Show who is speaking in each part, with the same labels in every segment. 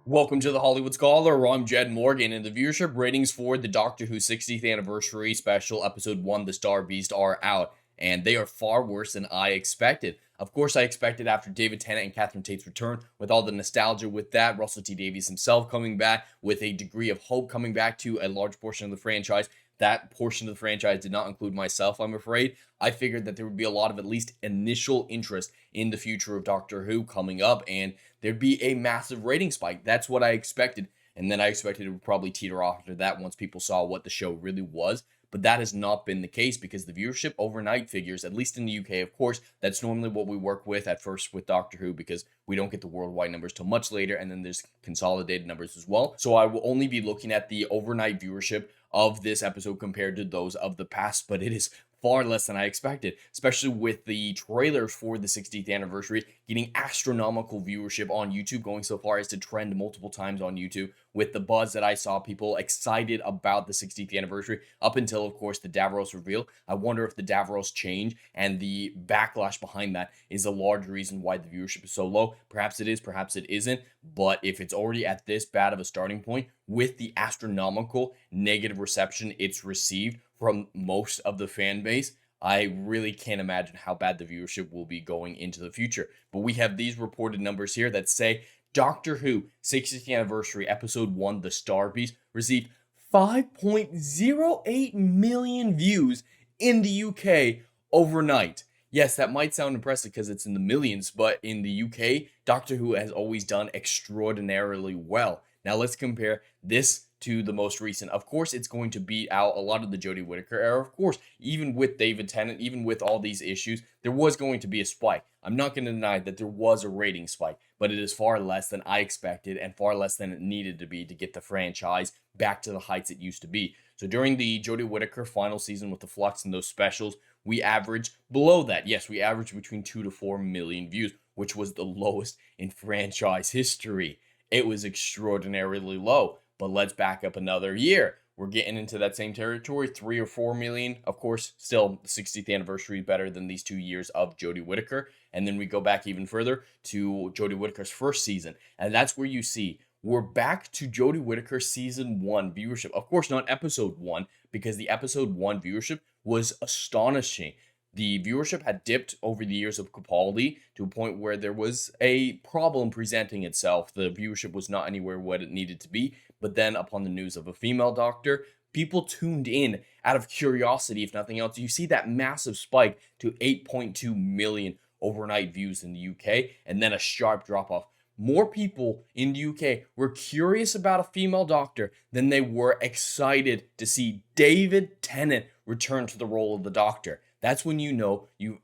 Speaker 1: Welcome to the Hollywood Scholar. I'm Jed Morgan, and the viewership ratings for the Doctor Who 60th anniversary special episode 1, The Star Beast, are out, and they are far worse than I expected. Of course, I expected after David Tennant and Catherine Tate's return, with all the nostalgia with that, Russell T Davies himself coming back, with a degree of hope coming back to a large portion of the franchise. That portion of the franchise did not include myself, I'm afraid. I figured that there would be a lot of at least initial interest in the future of Doctor Who coming up, and there'd be a massive rating spike. That's what I expected. And then I expected it would probably teeter off after that once people saw what the show really was. But that has not been the case because the viewership overnight figures, at least in the UK, of course, that's normally what we work with at first with Doctor Who because we don't get the worldwide numbers till much later, and then there's consolidated numbers as well. So I will only be looking at the overnight viewership of this episode compared to those of the past, but it is far less than I expected, especially with the trailers for the 60th anniversary getting astronomical viewership on YouTube, going so far as to trend multiple times on YouTube, with the buzz that I saw, people excited about the 60th anniversary up until, of course, the Davros reveal. I wonder if the Davros change and the backlash behind that is a large reason why the viewership is so low. Perhaps it is, perhaps it isn't, but if it's already at this bad of a starting point with the astronomical negative reception it's received from most of the fan base, I really can't imagine how bad the viewership will be going into the future. But we have these reported numbers here that say Doctor Who 60th anniversary episode 1, The Star Beast, received 5.08 million views in the UK overnight. Yes, that might sound impressive because it's in the millions, but in the UK, Doctor Who has always done extraordinarily well. Now let's compare this to the most recent. Of course, it's going to beat out a lot of the Jodie Whittaker era. Of course, even with David Tennant, even with all these issues, there was going to be a spike. I'm not going to deny that there was a rating spike, but it is far less than I expected and far less than it needed to be to get the franchise back to the heights it used to be. So during the Jodie Whittaker final season with the Flux and those specials, we averaged below that. Yes, we averaged between 2 to 4 million views, which was the lowest in franchise history. It was extraordinarily low. But let's back up another year. We're getting into that same territory, 3 or 4 million. Of course, still the 60th anniversary better than these 2 years of Jodie Whittaker. And then we go back even further to Jodie Whittaker's first season. And that's where you see we're back to Jodie Whittaker season 1 viewership. Of course, not episode 1, because the episode 1 viewership was astonishing. The viewership had dipped over the years of Capaldi to a point where there was a problem presenting itself. The viewership was not anywhere what it needed to be. But then upon the news of a female doctor, people tuned in out of curiosity, if nothing else. You see that massive spike to 8.2 million overnight views in the UK, and then a sharp drop off. More people in the UK were curious about a female doctor than they were excited to see David Tennant return to the role of the Doctor. That's when you know you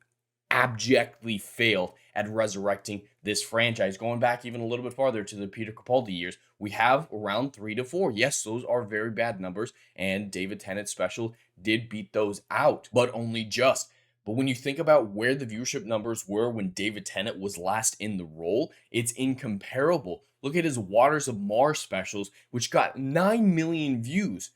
Speaker 1: abjectly failed at resurrecting this franchise. Going back even a little bit farther to the Peter Capaldi years, we have around 3 to 4. Yes, those are very bad numbers, and David Tennant's special did beat those out, but only just. But when you think about where the viewership numbers were when David Tennant was last in the role, it's incomparable. Look at his Waters of Mars specials, which got 9 million views.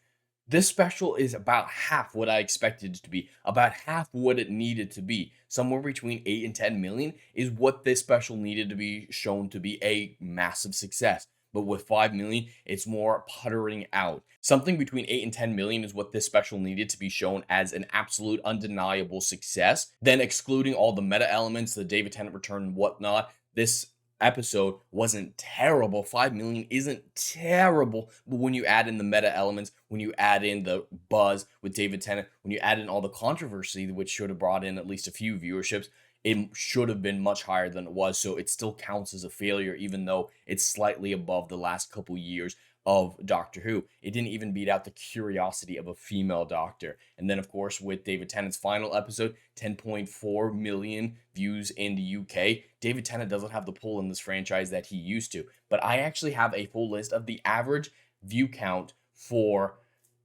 Speaker 1: This special is about half what I expected it to be, about half what it needed to be. Somewhere between 8 and 10 million is what this special needed to be shown to be a massive success. But with 5 million, it's more puttering out. Something between 8 and 10 million is what this special needed to be shown as an absolute undeniable success. Then excluding all the meta elements, the David Tennant return and whatnot, this episode wasn't terrible. 5 million isn't terrible, but when you add in the meta elements, when you add in the buzz with David Tennant, when you add in all the controversy, which should have brought in at least a few viewerships, it should have been much higher than it was. So it still counts as a failure, even though it's slightly above the last couple years of Doctor Who. It didn't even beat out the curiosity of a female doctor. And then, of course, with David Tennant's final episode, 10.4 million views in the UK. David Tennant doesn't have the pull in this franchise that he used to. But I actually have a full list of the average view count for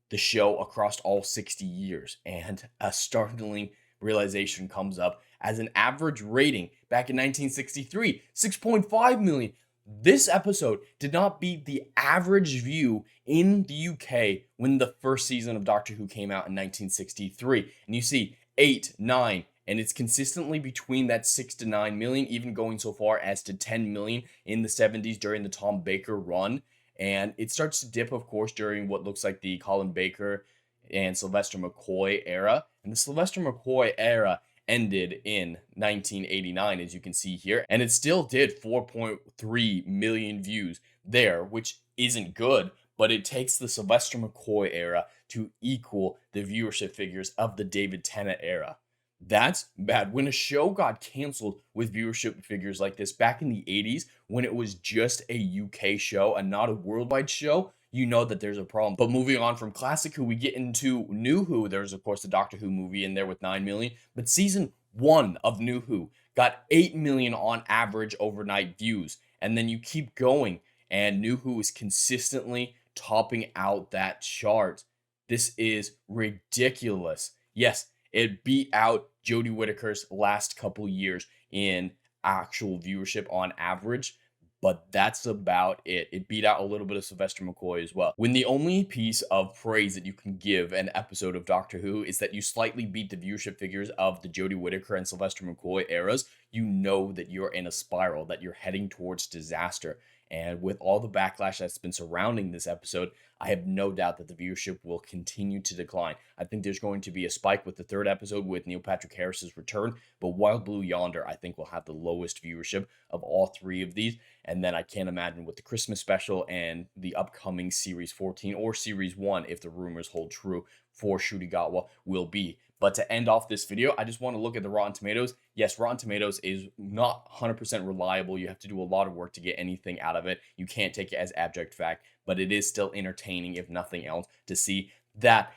Speaker 1: the show across all 60 years. And a startling realization comes up as an average rating back in 1963, 6.5 million. This episode did not beat the average view in the UK when the first season of Doctor Who came out in 1963. And you see 8, 9, and it's consistently between that 6 to 9 million, even going so far as to 10 million in the 70s during the Tom Baker run. And it starts to dip, of course, during what looks like the Colin Baker and Sylvester McCoy era. And the Sylvester McCoy era ended in 1989, as you can see here, and it still did 4.3 million views there, which isn't good, but it takes the Sylvester McCoy era to equal the viewership figures of the David Tennant era. That's bad. When a show got canceled with viewership figures like this back in the 80s, when it was just a UK show and not a worldwide show, you know that there's a problem. But moving on from Classic Who, we get into New Who. There's, of course, the Doctor Who movie in there with 9 million. But season 1 of New Who got 8 million on average overnight views. And then you keep going, and New Who is consistently topping out that chart. This is ridiculous. Yes, it beat out Jodie Whittaker's last couple years in actual viewership on average, but that's about it. It beat out a little bit of Sylvester McCoy as well. When the only piece of praise that you can give an episode of Doctor Who is that you slightly beat the viewership figures of the Jodie Whittaker and Sylvester McCoy eras, you know that you're in a spiral, that you're heading towards disaster. And with all the backlash that's been surrounding this episode, I have no doubt that the viewership will continue to decline. I think there's going to be a spike with the 3rd episode with Neil Patrick Harris's return, but Wild Blue Yonder, I think, will have the lowest viewership of all 3 of these. And then I can't imagine what the Christmas special and the upcoming Series 14 or Series 1, if the rumors hold true, for Shudigawa will be. But to end off this video, I just want to look at the Rotten Tomatoes. Yes, Rotten Tomatoes is not 100% reliable. You have to do a lot of work to get anything out of it. You can't take it as abject fact, but it is still entertaining, if nothing else, to see that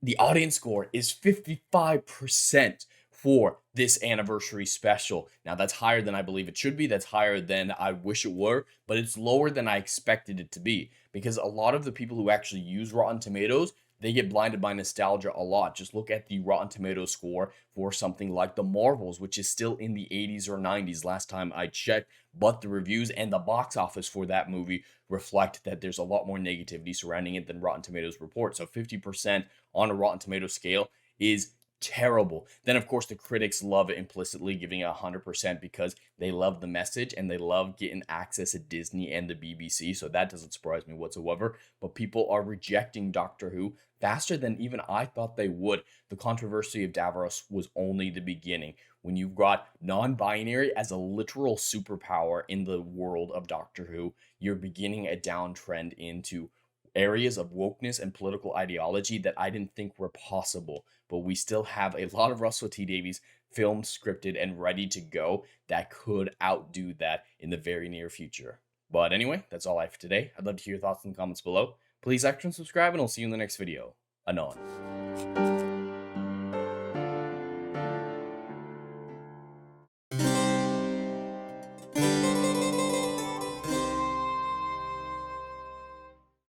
Speaker 1: the audience score is 55% for this anniversary special. Now, that's higher than I believe it should be. That's higher than I wish it were, but it's lower than I expected it to be, because a lot of the people who actually use Rotten Tomatoes, they get blinded by nostalgia a lot. Just look at the Rotten Tomatoes score for something like The Marvels, which is still in the 80s or 90s last time I checked, but the reviews and the box office for that movie reflect that there's a lot more negativity surrounding it than Rotten Tomatoes report. So 50% on a Rotten Tomatoes scale is terrible. Then, of course, the critics love it implicitly, giving it 100% because they love the message and they love getting access to Disney and the BBC. So that doesn't surprise me whatsoever. But people are rejecting Doctor Who faster than even I thought they would. The controversy of Davros was only the beginning. When you've got non-binary as a literal superpower in the world of Doctor Who, you're beginning a downtrend into areas of wokeness and political ideology that I didn't think were possible. But we still have a lot of Russell T Davies filmed, scripted, and ready to go that could outdo that in the very near future. But anyway, that's all I have for today. I'd love to hear your thoughts in the comments below. Please like and subscribe, and I'll see you in the next video. Anon.